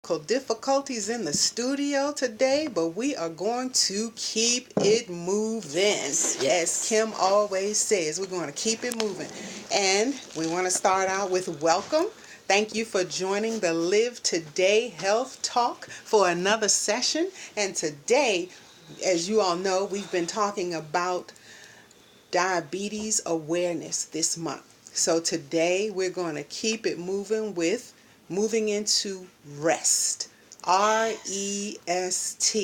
technical difficulties in the studio today, but we are going to keep it moving. Yes. As Kim always says, we're going to keep it moving. And we want to start out with welcome. Thank you for joining the Live Today Health Talk for another session. And today, as you all know, we've been talking about diabetes awareness this month. So today we're going to keep it moving with moving into rest. REST.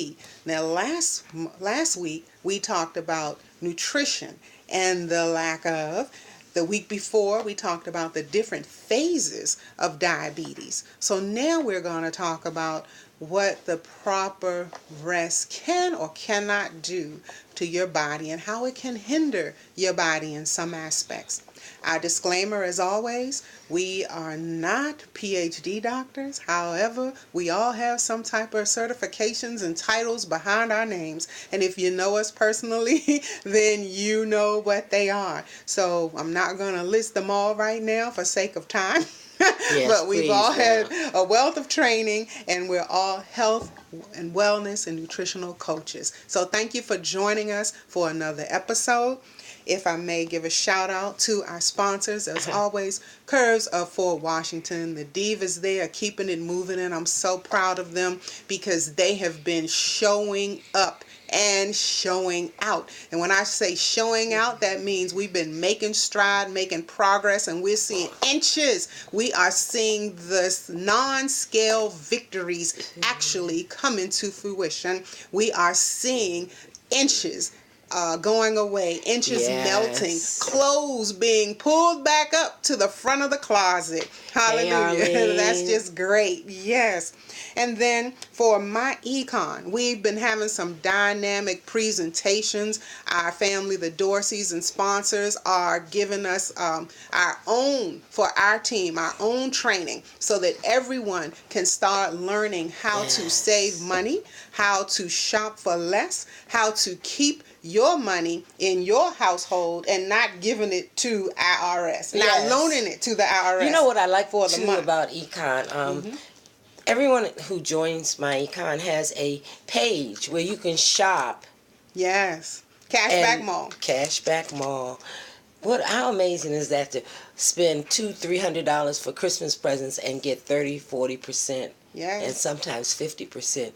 Now last week we talked about nutrition and the lack of. The week before we talked about the different phases of diabetes. So now we're going to talk about what the proper rest can or cannot do to your body and how it can hinder your body in some aspects. Our disclaimer, as always, we are not PhD doctors. However, we all have some type of certifications and titles behind our names. And if you know us personally, then you know what they are. So I'm not going to list them all right now for sake of time. Yes, but we've all had yeah. a wealth of training, and we're all health and wellness and nutritional coaches. So thank you for joining us for another episode. If I may give a shout out to our sponsors, as always, Curves of Fort Washington. The Divas there keeping it moving, and I'm so proud of them because they have been showing up and showing out. And when I say showing out, that means we've been making stride, making progress, and we're seeing inches. We are seeing the non-scale victories actually come into fruition. We are seeing inches going away, inches melting, clothes being pulled back up to the front of the closet. Hallelujah. Hey, that's just great. Yes. And then for my econ, we've been having some dynamic presentations. Our family, the Dorseys and sponsors, are giving us our own, for our team, our own training so that everyone can start learning how to save money, how to shop for less, how to keep your money in your household and not giving it to IRS, not loaning it to the IRS. You know what I like for the too month. about econ? Everyone who joins my econ has a page where you can shop. Yes. Cashback Mall. Cashback Mall. How amazing is that to spend $200-300 for Christmas presents and get 30-40%, and sometimes 50%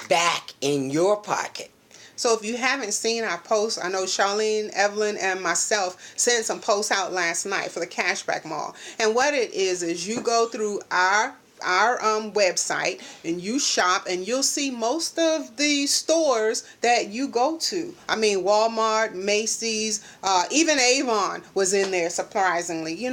back in your pocket. So if you haven't seen our posts, I know Charlene, Evelyn, and myself sent some posts out last night for the Cashback Mall. And what it is you go through our website and you shop, and you'll see most of the stores that you go to. I mean, Walmart, Macy's, even Avon was in there, surprisingly,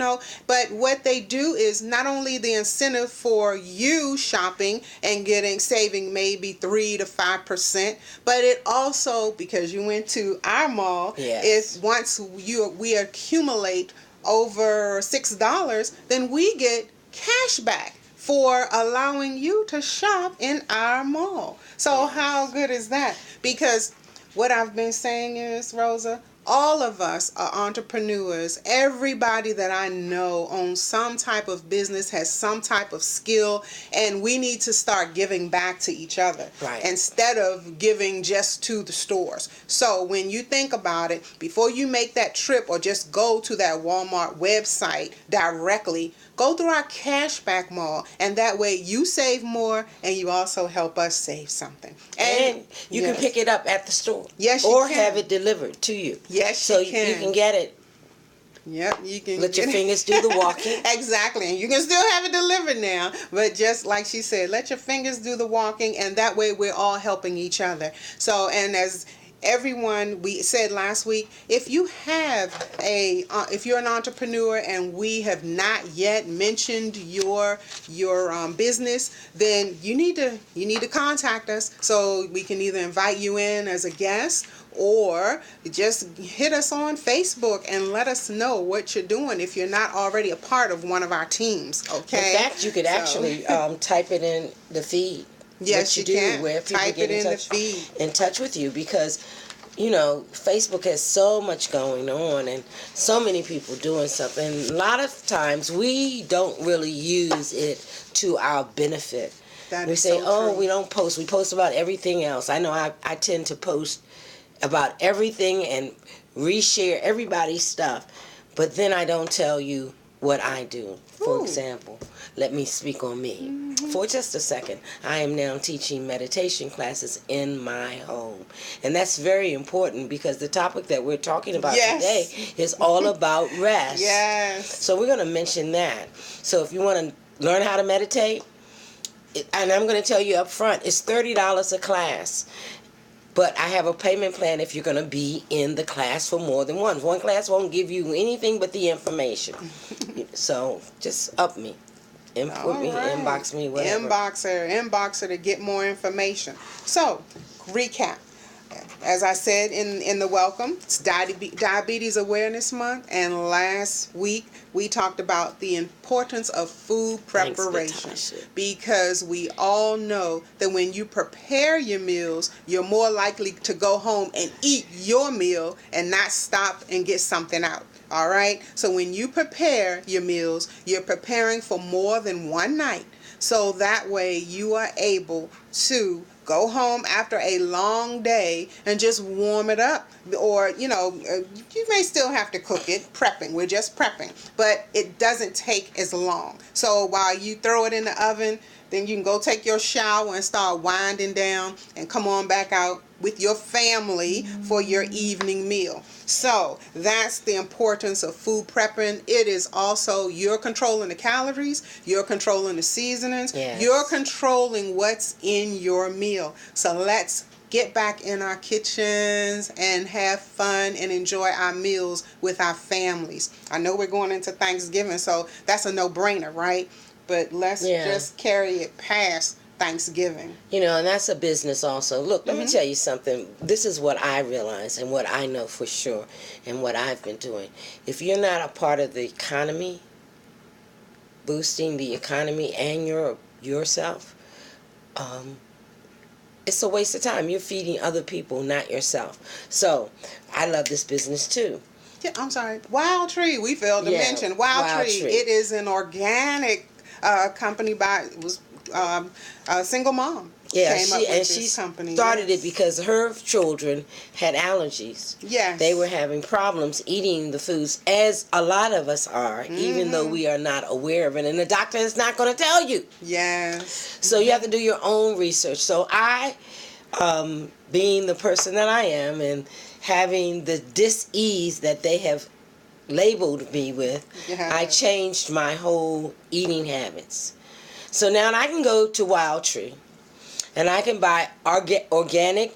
But what they do is not only the incentive for you shopping and saving maybe 3 to 5%, but it also, because you went to our mall, is once we accumulate over $6, then we get cash back for allowing you to shop in our mall. So how good is that? Because what I've been saying is, Rosa, all of us are entrepreneurs. Everybody that I know owns some type of business, has some type of skill, and we need to start giving back to each other instead of giving just to the stores. So when you think about it, before you make that trip or just go to that Walmart website directly, go through our Cashback Mall, and that way you save more and you also help us save something. And you can pick it up at the store. Yes, or have it delivered to you. Yes, so you can. You can get it. Yep, you can let your fingers do the walking. Exactly. And you can still have it delivered now, but just like she said, let your fingers do the walking, and that way we're all helping each other. So, and as everyone, we said last week, if you have if you're an entrepreneur and we have not yet mentioned your business, then you need to contact us so we can either invite you in as a guest or just hit us on Facebook and let us know what you're doing if you're not already a part of one of our teams. Okay. In fact, you could actually type it in the feed. Yes, you can. Where people type get it in the feed. In touch with you, because Facebook has so much going on and so many people doing stuff, and a lot of times we don't really use it to our benefit. We say, oh, we don't post. We post about everything else. I know I tend to post about everything and reshare everybody's stuff, but then I don't tell you what I do. For example, let me speak on me. For just a second, I am now teaching meditation classes in my home. And that's very important because the topic that we're talking about today is all about rest. So we're going to mention that. So if you want to learn how to meditate, and I'm going to tell you up front, it's $30 a class. But I have a payment plan if you're going to be in the class for more than once. One class won't give you anything but the information. So just up me. Inbox me, whatever. Inbox her to get more information. So, recap. As I said in the welcome, it's Diabetes Awareness Month, and last week we talked about the importance of food preparation. Because we all know that when you prepare your meals, you're more likely to go home and eat your meal and not stop and get something out. All right? So when you prepare your meals, you're preparing for more than one night. So that way you are able to go home after a long day and just warm it up. Or, you may still have to cook it, prepping. We're just prepping. But it doesn't take as long. So while you throw it in the oven, then you can go take your shower and start winding down and come on back out with your family for your evening meal. So that's the importance of food prepping. It is also, you're controlling the calories, you're controlling the seasonings, you're controlling what's in your meal. So let's get back in our kitchens and have fun and enjoy our meals with our families. I know we're going into Thanksgiving, so that's a no-brainer, right? But let's just carry it past Thanksgiving. And that's a business also. Look, let me tell you something. This is what I realize and what I know for sure and what I've been doing. If you're not a part of the economy, boosting the economy and yourself, it's a waste of time. You're feeding other people, not yourself. So I love this business too. Yeah, I'm sorry. Wild Tree. We failed to mention Wild Tree. It is an organic company by a single mom. Yeah, she started it because her children had allergies. Yes. They were having problems eating the foods, as a lot of us are, even though we are not aware of it. And the doctor is not going to tell you. Yes. So you have to do your own research. So I, being the person that I am and having the dis-ease that they have labeled me with, I changed my whole eating habits. So now I can go to Wild Tree and I can buy organic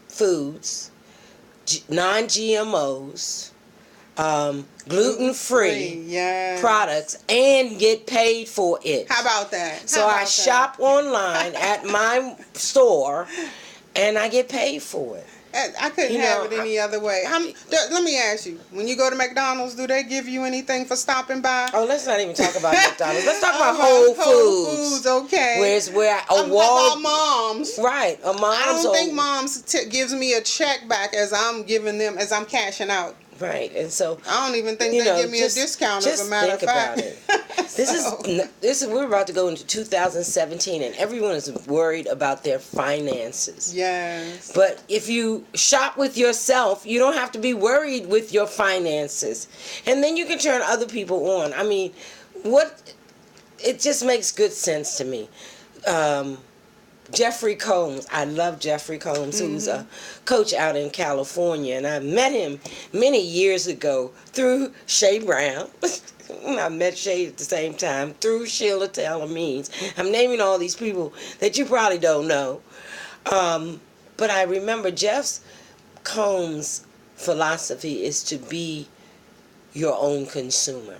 foods, non-GMOs, gluten-free products, and get paid for it. How about that? So I shop online at my store and I get paid for it. I couldn't have it any other way. Let me ask you, when you go to McDonald's, do they give you anything for stopping by? Oh, let's not even talk about McDonald's. Let's talk about Whole Foods. Okay. I'm talking about Moms. Right, a Moms. I don't think Moms gives me a check back as I'm cashing out. Right, and so I don't even think they give me a discount. As a matter of fact, this is we're about to go into 2017, and everyone is worried about their finances. Yes. But if you shop with yourself, you don't have to be worried with your finances, and then you can turn other people on. I mean, it just makes good sense to me. Jeffrey Combs. I love Jeffrey Combs, who's a coach out in California, and I met him many years ago through Shay Brown. I met Shay at the same time through Sheila Taylor Means. I'm naming all these people that you probably don't know. But I remember Jeff Combs' philosophy is to be your own consumer.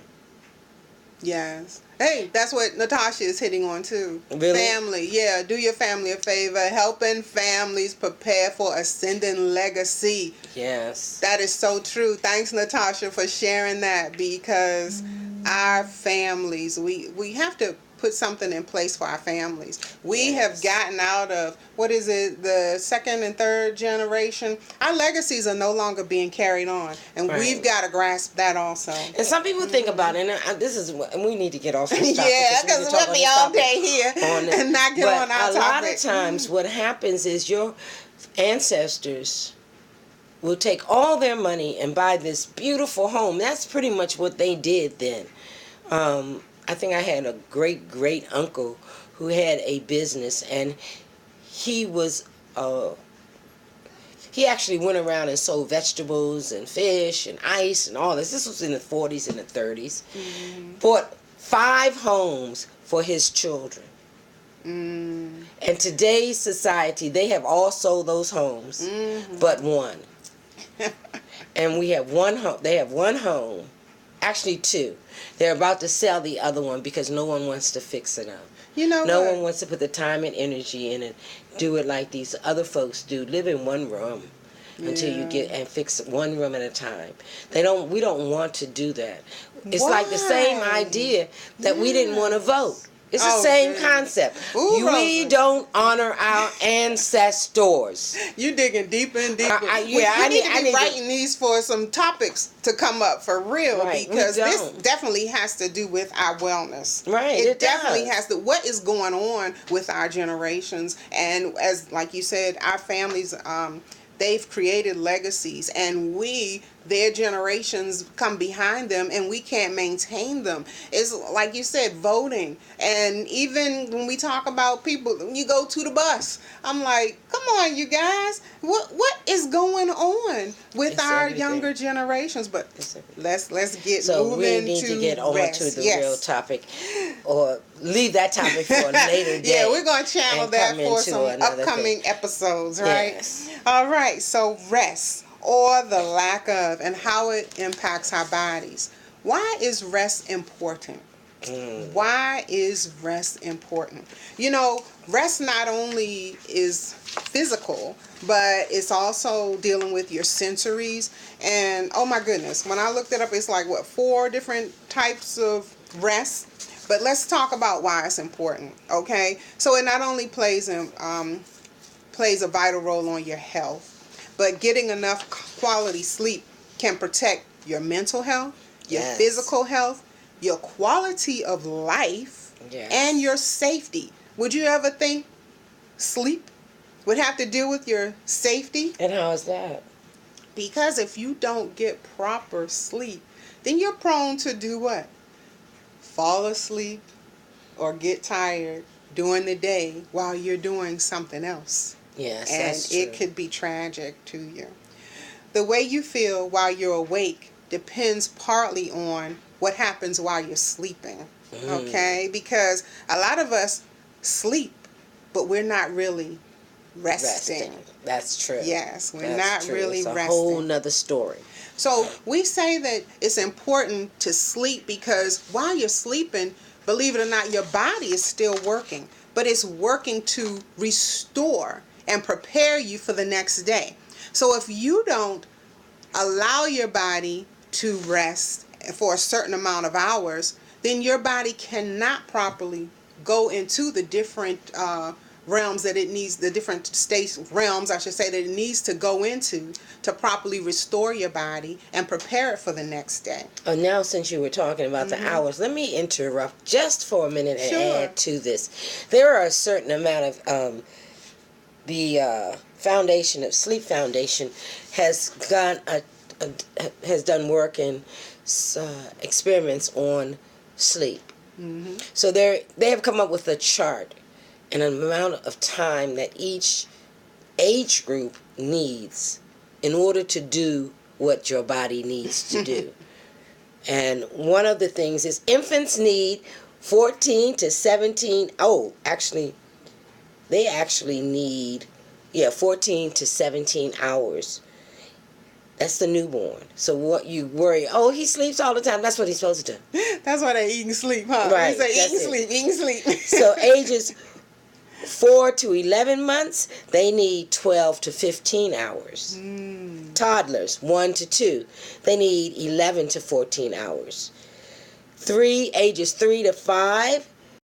Yes. Hey, that's what Natasha is hitting on too. Really? Family. Yeah, do your family a favor. Helping families prepare for ascending legacy. Yes. That is so true. Thanks, Natasha, for sharing that, because our families, we have to put something in place for our families. We have gotten out of, what is it, the second and third generation. Our legacies are no longer being carried on, and we've got to grasp that also. And some people think about it, and this is what, and we need to get off this topic. Yeah, because we'll be all day here and not get on our topic. A lot of times what happens is your ancestors will take all their money and buy this beautiful home. That's pretty much what they did then. I think I had a great uncle who had a business, and he was he actually went around and sold vegetables and fish and ice and all this. This was in the 40s and the 30s. Bought 5 homes for his children. In today's society, they have all sold those homes, but one. And we have one home. They have one home, actually 2. They're about to sell the other one because no one wants to fix it up. You know, no one wants to put the time and energy in it. Do it like these other folks do. Live in one room until you get and fix one room at a time. We don't want to do that. It's like the same idea that we didn't want to vote. It's the same concept. We don't honor our ancestors. You digging deeper and deeper. I need to be writing these for some topics to come up for real, because this definitely has to do with our wellness. Right. It definitely has to. What is going on with our generations? And as like you said, our families, they've created legacies, and their generations come behind them, and we can't maintain them. It's like you said, voting. And even when we talk about people, you go to the bus, I'm like, come on, you guys, what is going on with our younger generations? But let's get moving. We need to get on to the real topic, or leave that topic for a later day. Yeah, we're going to channel that for some upcoming episodes, right? Yes. All right, so rest, or the lack of, and how it impacts our bodies. Why is rest important? Why is rest important? You know, rest not only is physical, but it's also dealing with your sensories. And oh my goodness, when I looked it up, it's like 4 different types of rest. But let's talk about why it's important, okay? So it not only plays a vital role on your health, but getting enough quality sleep can protect your mental health, your physical health, your quality of life, and your safety. Would you ever think sleep would have to do with your safety? And how is that? Because if you don't get proper sleep, then you're prone to do what? Fall asleep or get tired during the day while you're doing something else. Yes, and that's true. It could be tragic to you. The way you feel while you're awake depends partly on what happens while you're sleeping. Okay? Because a lot of us sleep, but we're not really resting. That's true. Yes, we're not really resting. It's a whole nother story. So we say that it's important to sleep because while you're sleeping, believe it or not, your body is still working, but it's working to restore and prepare you for the next day. So if you don't allow your body to rest for a certain amount of hours, then your body cannot properly go into the different realms that it needs, the different realms, I should say, that it needs to go into to properly restore your body and prepare it for the next day. Oh, now since you were talking about the hours, let me interrupt just for a minute and add to this. There are a certain amount of the foundation of Sleep Foundation has done work and experiments on sleep. So they have come up with a chart and an amount of time that each age group needs in order to do what your body needs to do. And one of the things is infants need 14 to 17. Oh, actually, they actually need 14 to 17 hours. That's the newborn. So what you worry, he sleeps all the time. That's what he's supposed to do. That's why they eating sleep, huh? Right. They say eating sleep. So ages 4 to 11 months, they need 12 to 15 hours. Toddlers, 1 to 2, they need 11 to 14 hours. Ages 3 to 5,